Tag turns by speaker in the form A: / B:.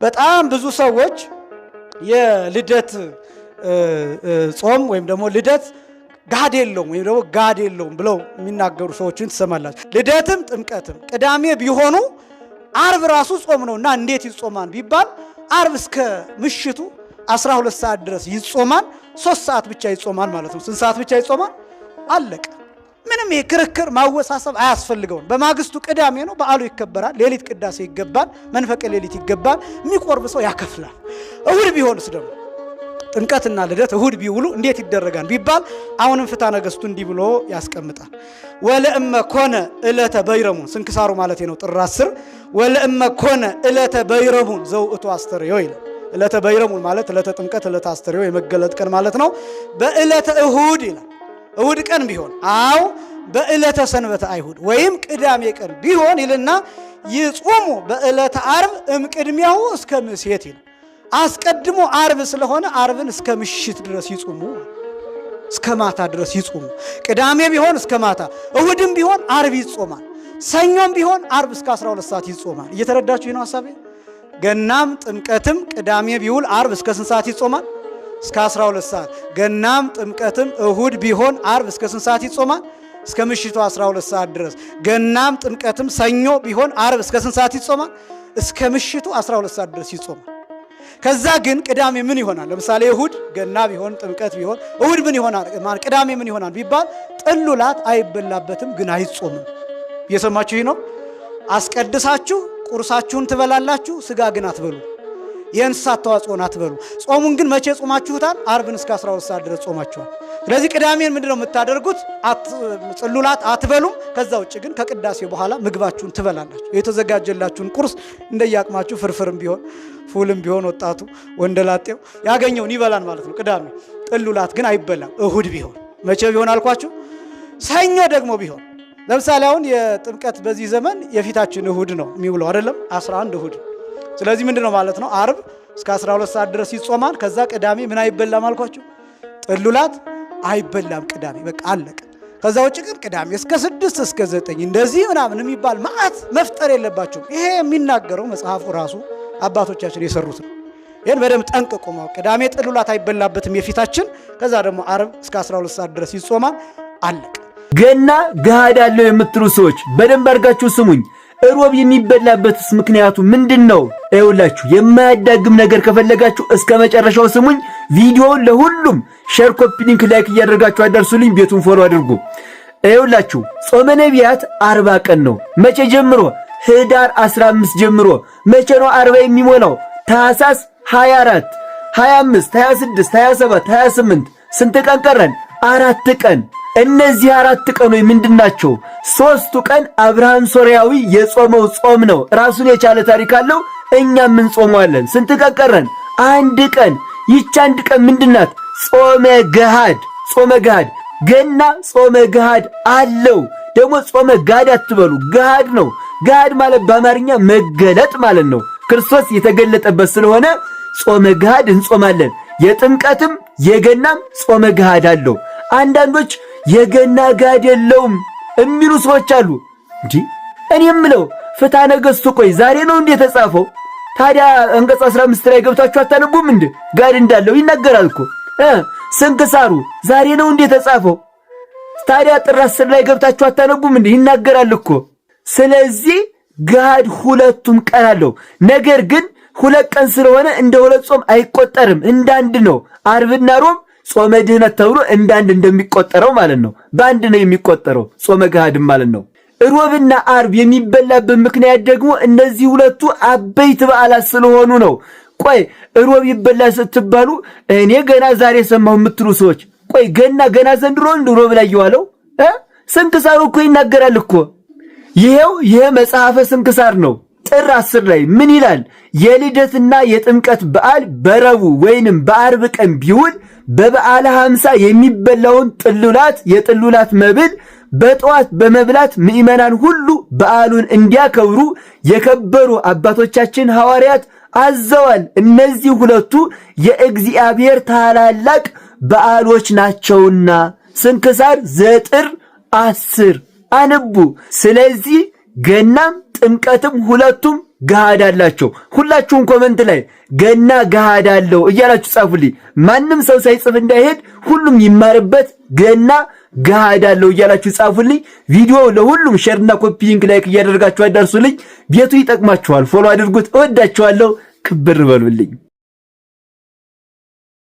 A: በጣም ብዙ ሰዎች የልደት ጾም ወይም ደግሞ ልደት ጋድ የለውም ወይም ደግሞ ጋድ የለውም ብለው የሚናገሩ ሰዎችን ትሰማላችሁ። ልደትም ጥምቀትም ቅዳሜ ቢሆኑ ዓርብ ራሱ ጾም ነውና እንዴት ይጾማል ቢባል ዓርብ እስከ ምሽቱ 12 ሰዓት ድረስ ይጾማል። 3 ሰዓት ብቻ ይጾማል ማለት ነው። ስንት ሰዓት ብቻ ይጾማል? አለቀ። ምንም ክርክር ማወሳሰብ አያስፈልገውም። በማግስቱ ቅዳሜ ነው፣ በዓሉ ይከበራል። ሌሊት ቅዳሴ ይገባል፣ መንፈቀ ሌሊት ይገባል። የሚቆርብ ሰው ያከፍላል። እሁድ ቢሆንስ ደግሞ ጥምቀትና ልደት እሁድ ቢውሉ እንዴት ይደረጋል ቢባል አሁንም ፍትሐ ነገሥቱ እንዲህ ብሎ ያስቀምጣል። ወለእመ ኮነ ዕለተ በይረሙን ስንክሳሩ ማለት ነው ጥር 10 ወለእመ ኮነ ዕለተ በይረሙን ዘውእቱ አስተርእዮ ይላል። ዕለተ በይረሙን ማለት ዕለተ ጥምቀት ዕለተ አስተርእዮ የመገለጥ ቀን ማለት ነው። በዕለተ እሁድ ይላል። እሁድ ቀን ቢሆን አው በዕለተ ሰንበተ አይሁድ ወይም ቅዳሜ ቀን ቢሆን ይልና ይጾሙ በዕለተ ዓርብ እምቅድሚያው እስከ ምሴት ይላል። አስቀድሞ ዓርብ ስለሆነ ዓርብን እስከ ምሽት ድረስ ይጾሙ፣ እስከ ማታ ድረስ ይጾሙ። ቅዳሜ ቢሆን እስከ ማታ፣ እሁድም ቢሆን ዓርብ ይጾማል። ሰኞም ቢሆን ዓርብ እስከ 12 ሰዓት ይጾማል። እየተረዳችሁ ነው ሐሳቤ? ገናም ጥምቀትም ቅዳሜ ቢውል ዓርብ እስከ ስንት ሰዓት ይጾማል? እስከ 12 ሰዓት። ገናም ጥምቀትም እሁድ ቢሆን ዓርብ እስከ ስንት ሰዓት ይጾማል? እስከ ምሽቱ 12 ሰዓት ድረስ። ገናም ጥምቀትም ሰኞ ቢሆን ዓርብ እስከ ስንት ሰዓት ይጾማል? እስከ ምሽቱ 12 ሰዓት ድረስ ይጾማል። ከዛ ግን ቅዳሜ ምን ይሆናል? ለምሳሌ እሁድ ገና ቢሆን ጥምቀት ቢሆን እሁድ ምን ይሆናል? ቅዳሜ ምን ይሆናል ቢባል ጥሉላት አይበላበትም፣ ግን አይጾምም። እየሰማችሁ ነው? አስቀድሳችሁ ቁርሳችሁን ትበላላችሁ፣ ስጋ ግን አትበሉ፣ የእንስሳት ተዋጽኦን አትበሉ። ጾሙን ግን መቼ ጾማችሁታል? ዓርብን እስከ 12 ሰዓት ድረስ ጾማችኋል። ስለዚህ ቅዳሜን ምንድነው የምታደርጉት? ጽሉላት አትበሉም። ከዛ ውጭ ግን ከቅዳሴ በኋላ ምግባችሁን ትበላላችሁ። የተዘጋጀላችሁን ቁርስ እንደያቅማችሁ ፍርፍርም ቢሆን ፉልም ቢሆን ወጣቱ ወንደላጤው ያገኘውን ይበላል ማለት ነው። ቅዳሜ ጥሉላት ግን አይበላም። እሁድ ቢሆን መቼ ቢሆን አልኳችሁ? ሰኞ ደግሞ ቢሆን ለምሳሌ አሁን የጥምቀት በዚህ ዘመን የፊታችን እሁድ ነው የሚውለው አይደለም? 11 እሁድ። ስለዚህ ምንድነው ማለት ነው? ዓርብ እስከ 12 ሰዓት ድረስ ይጾማል። ከዛ ቅዳሜ ምን አይበላም አልኳችሁ? ጥሉላት አይበላም። ቅዳሜ በቃ አለቀ። ከዛ ውጭ ግን ቅዳሜ እስከ 6 እስከ 9 እንደዚህ ምናምን የሚባል መዓት መፍጠር የለባቸውም። ይሄ የሚናገረው መጽሐፉ ራሱ አባቶቻችን የሰሩት ነው። ይሄን በደንብ ጠንቅቁ። ቅዳሜ ጥሉላት አይበላበትም የፊታችን። ከዛ ደግሞ ዓርብ እስከ 12 ሰዓት ድረስ ይጾማል። አለቀ።
B: ገና ገሃድ አለው የምትሉ ሰዎች በደንብ አድርጋችሁ ስሙኝ። ሮብ የሚበላበትስ ምክንያቱ ምንድነው? አይውላችሁ የማያዳግም ነገር ከፈለጋችሁ እስከ መጨረሻው ስሙኝ። ቪዲዮውን ለሁሉም ሼር፣ ኮፒ ሊንክ፣ ላይክ እያደረጋችሁ አዳርሱልኝ። ቤቱን ፎሎ አድርጉ። አይውላችሁ ጾመ ነቢያት 40 ቀን ነው። መቼ ጀምሮ? ህዳር 15 ጀምሮ። መቼ ነው 40 የሚሞላው? ታኅሳስ 24፣ 25፣ 26፣ 27፣ 28። ስንት ቀን ቀረን? 4 ቀን። እነዚህ 4 ቀኖች ምንድናቸው? 3ቱ ቀን አብርሃም ሶርያዊ የጾመው ጾም ነው። ራሱን የቻለ ታሪክ አለው። እኛም እንጾመዋለን። ስንት ቀን ቀረን? 1 ቀን። ይህች 1 ቀን ምንድናት? ጾመ ገሃድ። ጾመ ገሃድ ገና ጾመ ገሃድ አለው። ደግሞ ጾመ ገሃድ አትበሉ፣ ገሃድ ነው። ገሃድ ማለት በአማርኛ መገለጥ ማለት ነው። ክርስቶስ የተገለጠበት ስለሆነ ጾመ ገሃድ እንጾማለን። የጥምቀትም የገናም ጾመ ገሃድ አለው። አንዳንዶች የገና ገሃድ የለውም የሚሉ ሰዎች አሉ። እንዴ እኔ የምለው ፍትሐ ነገሥቱ ቆይ ዛሬ ነው እንዴ የተጻፈው? ታዲያ አንቀጽ 15 ላይ ገብታችሁ አታነቡም እንዴ? ገሃድ እንዳለው ይናገራል እኮ። ስንክሳሩ ዛሬ ነው እንዴ የተጻፈው? ታዲያ ጥር 10 ላይ ገብታችሁ አታነቡም እንዴ? ይናገራል እኮ። ስለዚህ ገሃድ ሁለቱም ቀን አለው። ነገር ግን 2 ቀን ስለሆነ እንደ 2 ጾም አይቆጠርም፣ እንዳንድ ነው። ዓርብና ሮብ ጾመ ድህነት ተብሎ እንዳንድ እንደሚቆጠረው ማለት ነው። በአንድ ነው የሚቆጠረው ጾመ ገሃድም ማለት ነው። ሮብና ዓርብ የሚበላበት ምክንያት ደግሞ እነዚህ ሁለቱ አበይት በዓላት ስለሆኑ ነው። ቆይ ሮብ ይበላል ስትባሉ እኔ ገና ዛሬ ሰማሁ የምትሉ ሰዎች ቆይ ገና ዘንድሮ ሮብ ላይ የዋለው ስንክሳሩ እኮ ይናገራል እኮ። ይሄ መጽሐፈ ስንክሳር ነው። ጥር 10 ላይ ምን ይላል? የልደትና የጥምቀት በዓል በረቡዕ ወይንም በዓርብ ቀን ቢውል በበዓለ 50 የሚበላውን ጥሉላት የጥሉላት መብል በጠዋት በመብላት ምእመናን ሁሉ በዓሉን እንዲያከብሩ የከበሩ አባቶቻችን ሐዋርያት አዘዋል። እነዚህ ሁለቱ የእግዚአብሔር ታላላቅ በዓሎች ናቸውና። ስንክሳር ዘጥር 10 አንቡ። ስለዚህ ገናም ጥምቀትም ሁለቱም ገሃድ አላቸው። ሁላችሁም ኮመንት ላይ ገና ገሃድ አለው እያላችሁ ጻፉልኝ። ማንም ሰው ሳይጽፍ እንዳይሄድ ሁሉም ይማርበት። ገና ገሃድ አለው እያላችሁ ጻፉልኝ። ቪዲዮ ለሁሉም ሼርና ኮፒ ሊንክ ላይክ እያደረጋችሁ አዳርሱልኝ። ቤቱ ይጠቅማችኋል። ፎሎ አድርጉት። እወዳችኋለሁ። ክብር በሉልኝ።